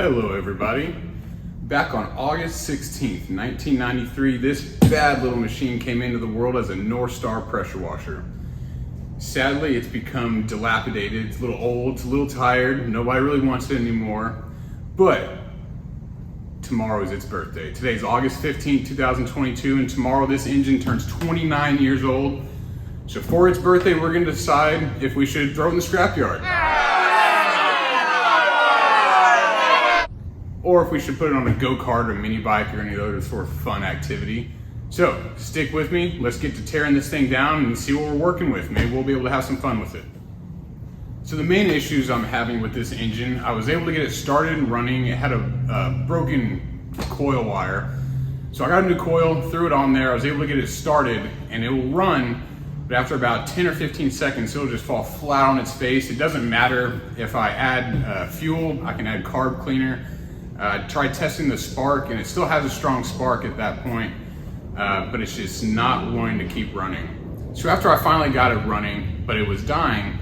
Hello everybody. Back on August 16th, 1993, this bad little machine came into the world as a North Star pressure washer. Sadly, it's become dilapidated, it's a little old, it's a little tired, nobody really wants it anymore, but tomorrow is its birthday. Today's August 15th, 2022, and tomorrow this engine turns 29 years old. So for its birthday, we're gonna decide if we should throw it in the scrapyard. Or if we should put it on a go-kart or mini bike or any other sort of fun activity. So stick with me, let's get to tearing this thing down and see what we're working with. Maybe we'll be able to have some fun with it. So the main issues I'm having with this engine, I was able to get it started and running. It had a broken coil wire. So I got a new coil, threw it on there, I was able to get it started and it will run, but after about 10 or 15 seconds, it'll just fall flat on its face. It doesn't matter if I add fuel, I can add carb cleaner. I tried testing the spark and it still has a strong spark at that point, but it's just not wanting to keep running. So after I finally got it running, but it was dying,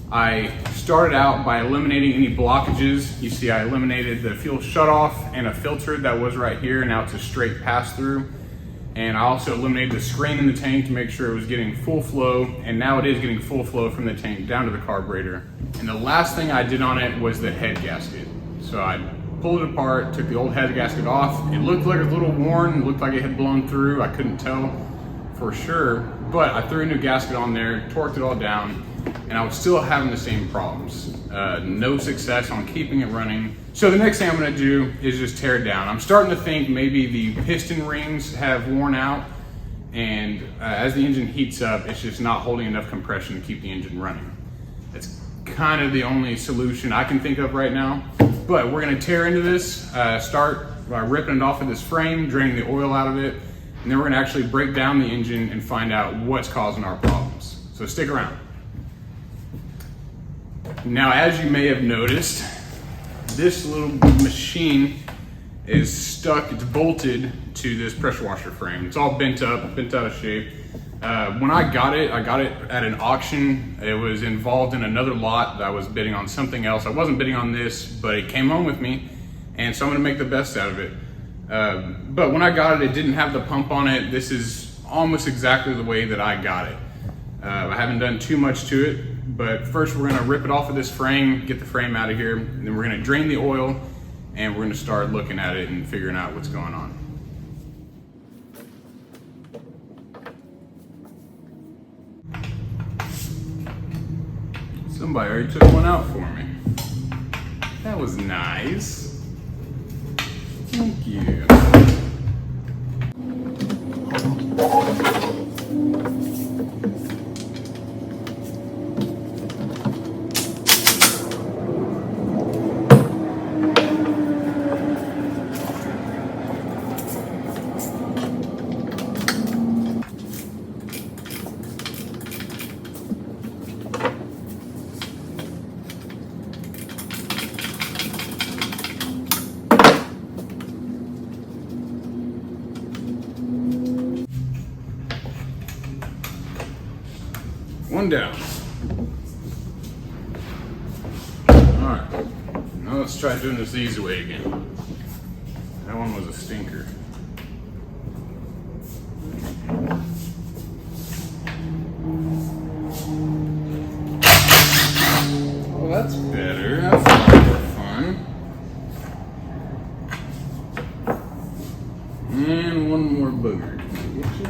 I started out by eliminating any blockages. You see I eliminated the fuel shutoff and a filter that was right here. Now it's a straight pass through. And I also eliminated the screen in the tank to make sure it was getting full flow, and now it is getting full flow from the tank down to the carburetor. And the last thing I did on it was the head gasket. So I pulled it apart, took the old head gasket off. It looked like it was a little worn, it looked like it had blown through. I couldn't tell for sure, but I threw a new gasket on there, torqued it all down, and I was still having the same problems. No success on keeping it running. So the next thing I'm gonna do is just tear it down. I'm starting to think maybe the piston rings have worn out, and as the engine heats up, it's just not holding enough compression to keep the engine running. That's kind of the only solution I can think of right now. But we're gonna tear into this, start by ripping it off of this frame, draining the oil out of it, and then we're gonna actually break down the engine and find out what's causing our problems. So stick around. Now, as you may have noticed, this little machine is stuck, it's bolted to this pressure washer frame. It's all bent up, bent out of shape. When I got it at an auction. It was involved in another lot that I was bidding on something else. I wasn't bidding on this, but it came home with me, and so I'm gonna make the best out of it. But when I got it, it didn't have the pump on it. This is almost exactly the way that I got it. I haven't done too much to it, but first we're gonna rip it off of this frame, get the frame out of here, and then we're gonna drain the oil, and we're gonna start looking at it and figuring out what's going on. Somebody already took one out for me. That was nice. Thank you. One down. All right, now let's try doing this the easy way again. That one was a stinker. Oh, that's better. That's more fun. And one more booger. Can I get you?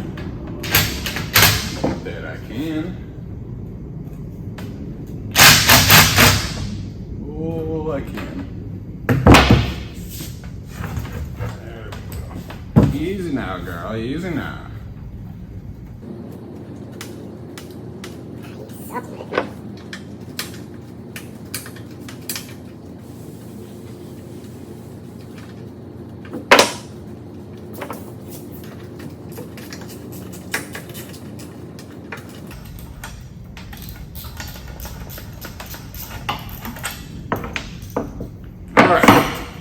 That I can. Oh, I can. There we go. Easy now, girl. Easy now.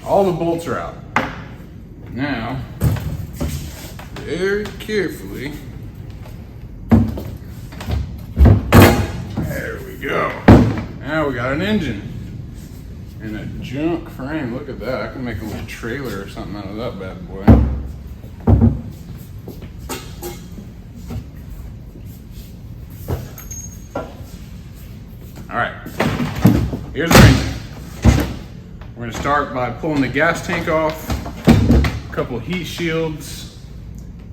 All the bolts are out. Now, very carefully, there we go. Now we got an engine. And a junk frame, look at that. I can make a little trailer or something out of that bad boy. All right, here's the engine. We're gonna start by pulling the gas tank off, a couple of heat shields,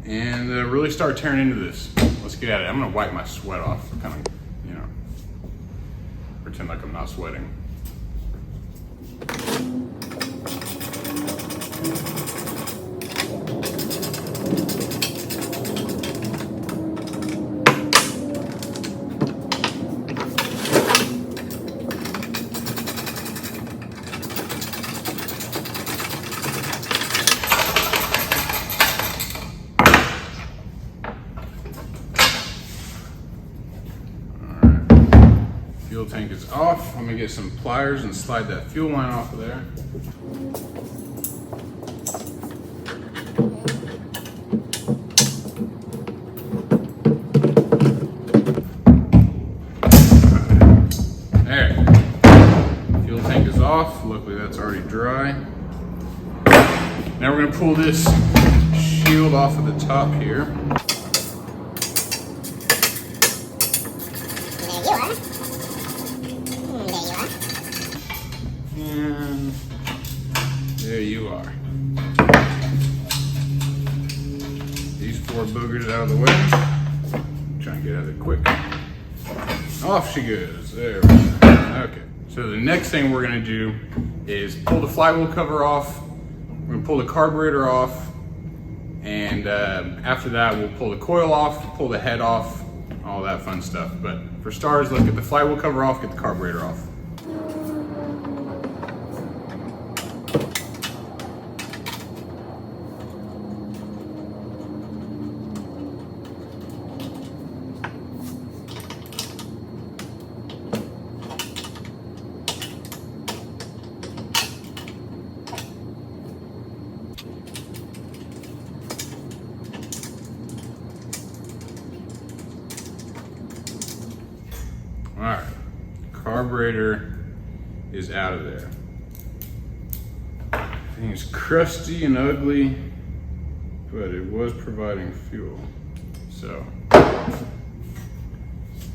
and really start tearing into this. Let's get at it. I'm gonna wipe my sweat off, kind of, you know, pretend like I'm not sweating. Fuel tank is off. I'm gonna get some pliers and slide that fuel line off of there. There. Fuel tank is off. Luckily that's already dry. Now we're gonna pull this shield off of the top here. And there you are. These 4 boogers out of the way. Try and get out of there quick. Off she goes. There we go. Okay. So the next thing we're gonna do is pull the flywheel cover off. We're gonna pull the carburetor off, and after that we'll pull the coil off, pull the head off, all that fun stuff. But for starters, let's get the flywheel cover off, get the carburetor off. All right, carburetor is out of there. Thing's crusty and ugly, but it was providing fuel. So, all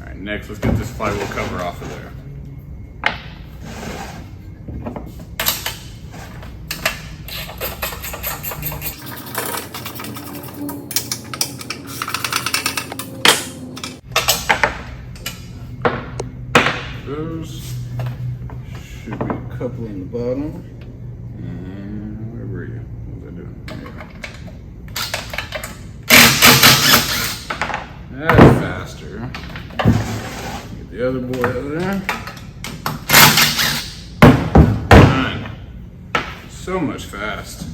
right, next let's get this flywheel cover off of there. Those should be a couple in the bottom. And where were you? What was I doing? There. That's faster. Get the other boy out of there. Done. So much fast.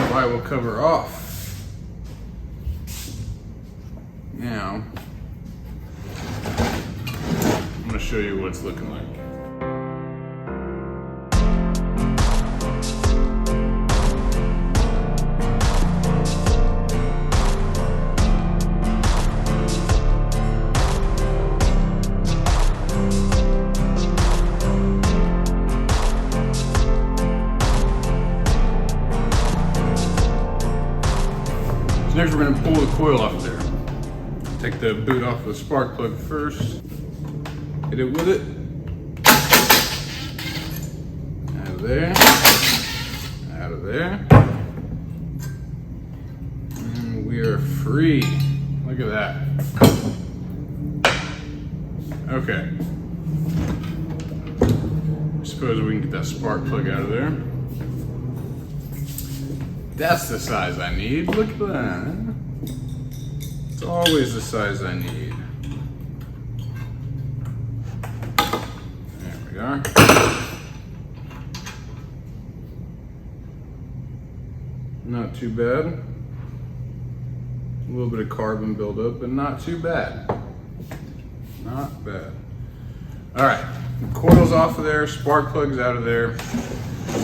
Flywheel cover off. Now, I'm going to show you what it's looking like. So next we're going to pull the coil off of there. Take the boot off the spark plug first. Hit it with it. Out of there. Out of there. And we are free. Look at that. Okay. I suppose we can get that spark plug out of there. That's the size I need. Look at that. It's always the size I need. There we are. Not too bad. A little bit of carbon buildup, but not too bad. Not bad. All right, the coil's off of there, spark plug's out of there.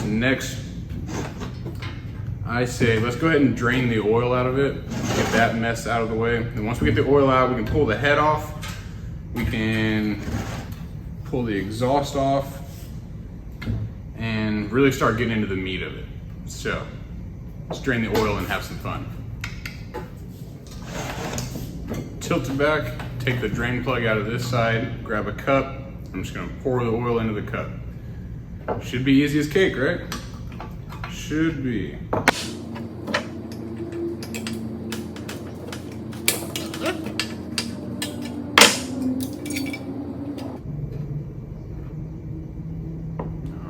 Next, I say let's go ahead and drain the oil out of it, get that mess out of the way. And once we get the oil out, we can pull the head off, we can pull the exhaust off, and really start getting into the meat of it. So let's drain the oil and have some fun. Tilt it back, take the drain plug out of this side, grab a cup. I'm just gonna pour the oil into the cup. Should be easy as cake, right? Should be. All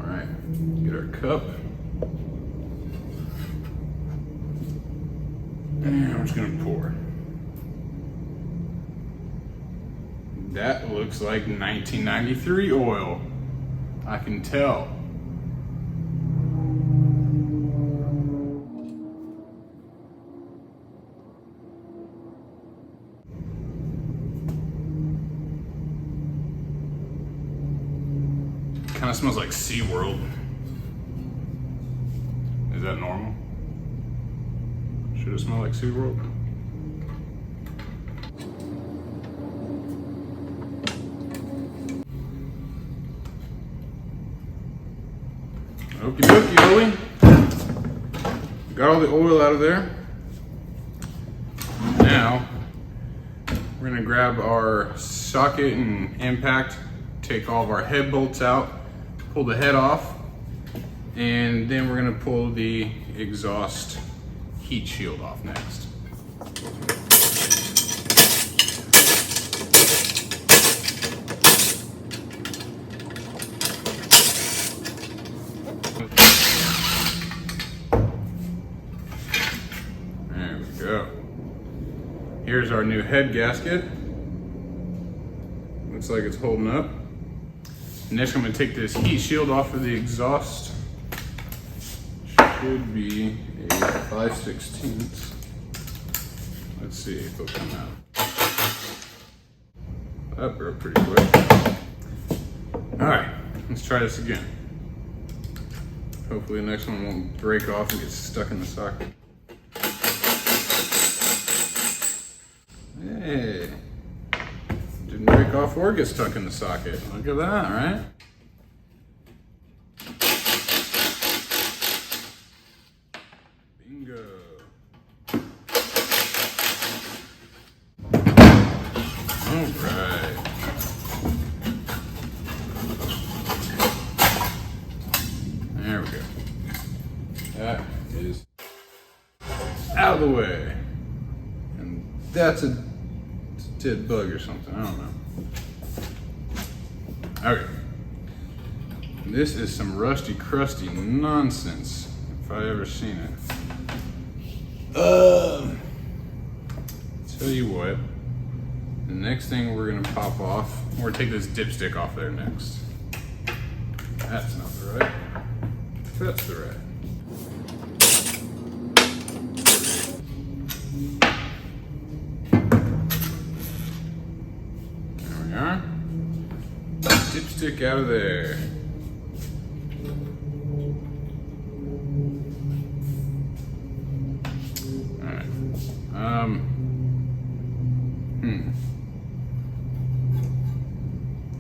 right, get our cup. And I'm just gonna pour. That looks like 1993 oil. I can tell. Kind of smells like SeaWorld. Is that normal? Should it smell like SeaWorld? Okie dokie, Ollie. Got all the oil out of there. Now, we're gonna grab our socket and impact, take all of our head bolts out, pull the head off, and then we're gonna pull the exhaust heat shield off next. There we go. Here's our new head gasket. Looks like it's holding up. Next, I'm going to take this heat shield off of the exhaust. Should be a 5/16. Let's see if it'll come out. That broke pretty quick. All right, let's try this again. Hopefully the next one won't break off and get stuck in the socket. Hey, didn't break off or get stuck in the socket. Look at that, right? Bingo. All right. There we go. That is out of the way. And that's a dead bug or something, I don't know. Okay. This is some rusty, crusty nonsense, if I ever seen it. Tell you what, the next thing we're gonna pop off, we're gonna take this dipstick off there next. That's not the right. That's the right. There we are. Dipstick out of there. Alright. I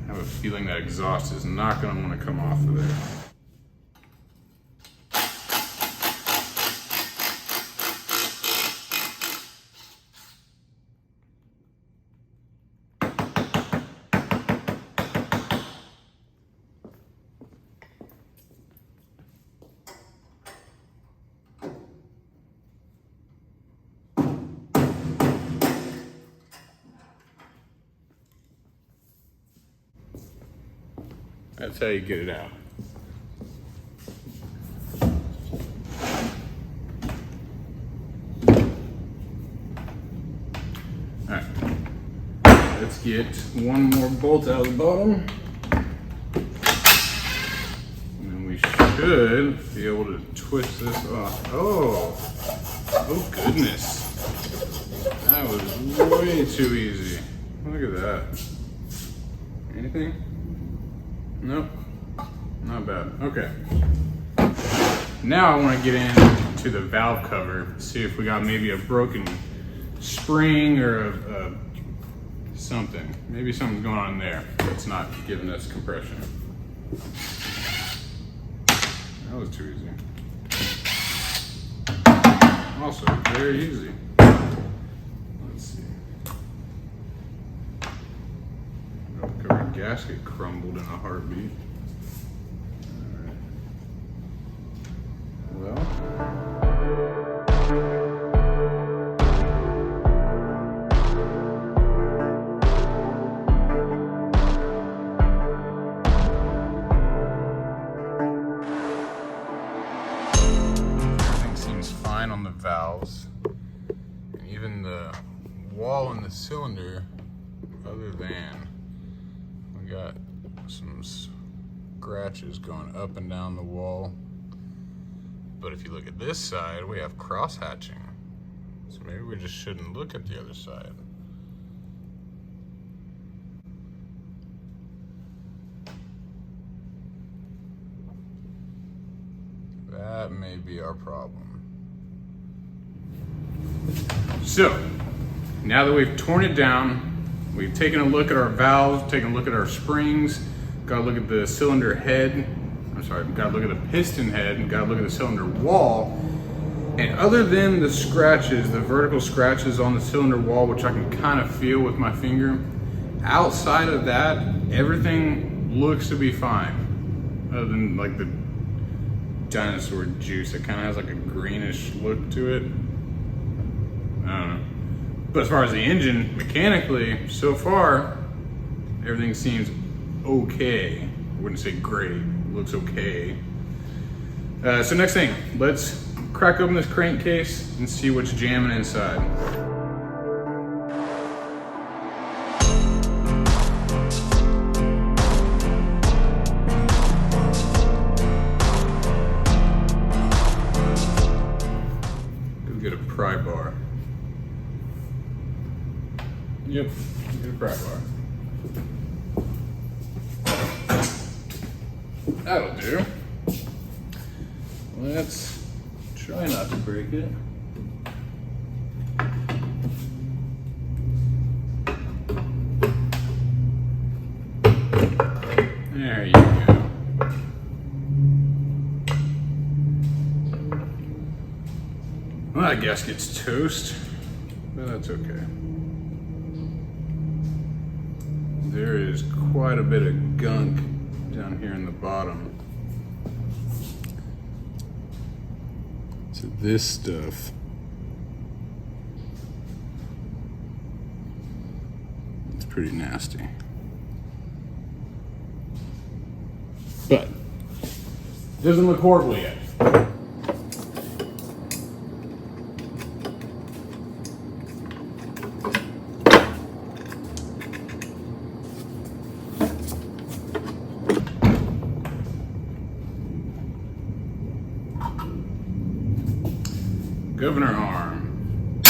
have a feeling that exhaust is not going to want to come off of there. That's how you get it out. All right, let's get one more bolt out of the bottom. And we should be able to twist this off. Oh goodness. That was way too easy. Look at that. Anything? Nope, not bad. Okay. Now I want to get into to the valve cover, see if we got maybe a broken spring or something. Maybe something's going on there that's not giving us compression. That was too easy. Also very easy. Let's see. Valve cover gasket crumbled in a heartbeat. All right. Well. On the valves, and even the wall in the cylinder, other than we got some scratches going up and down the wall. But if you look at this side, we have cross hatching, so maybe we just shouldn't look at the other side. That may be our problem. So, now that we've torn it down, we've taken a look at our valves, taken a look at our springs, got to look at the cylinder head, got to look at the piston head, and got to look at the cylinder wall. And other than the scratches, the vertical scratches on the cylinder wall, which I can kind of feel with my finger, outside of that, everything looks to be fine. Other than like the dinosaur juice, it kind of has like a greenish look to it. I don't know. But as far as the engine, mechanically, so far, everything seems okay. I wouldn't say great, it looks okay. So next thing, let's crack open this crankcase and see what's jamming inside. Go get a pry bar. Yep, get a pry bar. That'll do. Let's try not to break it. There you go. Well, that gasket's toast, but that's okay. There is quite a bit of gunk down here in the bottom. So this stuff it's pretty nasty. But doesn't look horrible yet. Governor arm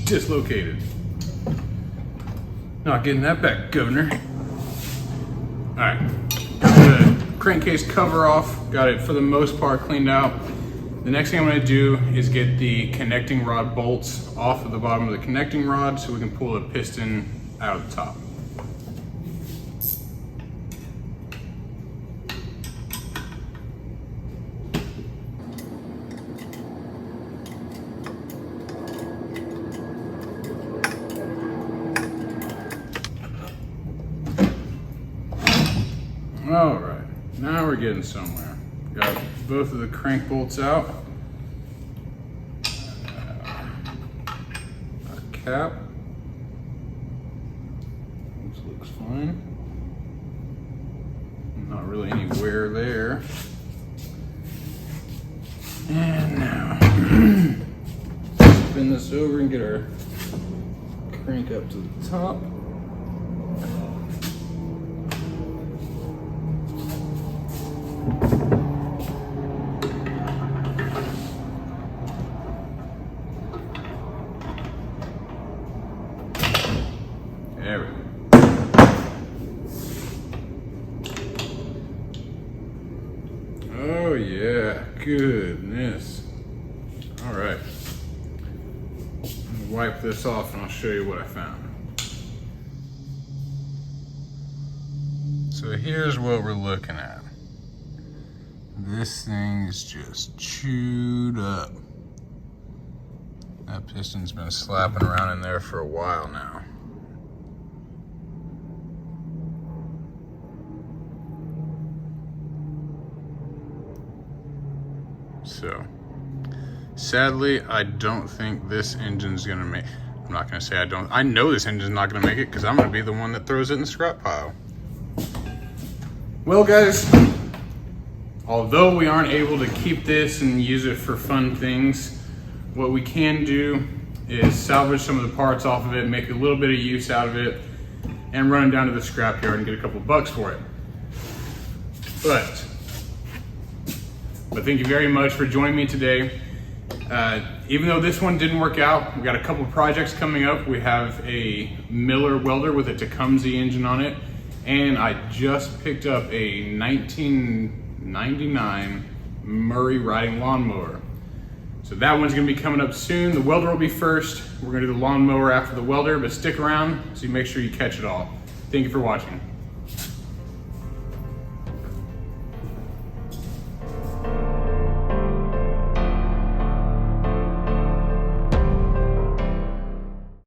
dislocated. Not getting that back, Governor. All right, got the crankcase cover off. Got it for the most part cleaned out. The next thing I'm going to do is get the connecting rod bolts off of the bottom of the connecting rod so we can pull the piston out of the top. All right, now we're getting somewhere. Got both of the crank bolts out. Our cap. This looks fine. Not really any wear there. And now, spin this over and get our crank up to the top. There we go. Oh yeah, goodness. All right. Wipe this off and I'll show you what I found. So here's what we're looking at. This thing is just chewed up. That piston's been slapping around in there for a while now. So, sadly, I don't think this engine's gonna make, I'm not gonna say I don't, I know this engine's not gonna make it because I'm gonna be the one that throws it in the scrap pile. Well guys, although we aren't able to keep this and use it for fun things, what we can do is salvage some of the parts off of it, make a little bit of use out of it, and run it down to the scrapyard and get a couple bucks for it. But thank you very much for joining me today. Even though this one didn't work out, we've got a couple projects coming up. We have a Miller welder with a Tecumseh engine on it, and I just picked up a 1999 Murray riding lawnmower. So that one's gonna be coming up soon. The welder will be first. We're gonna do the lawnmower after the welder, but stick around so you make sure you catch it all. Thank you for watching.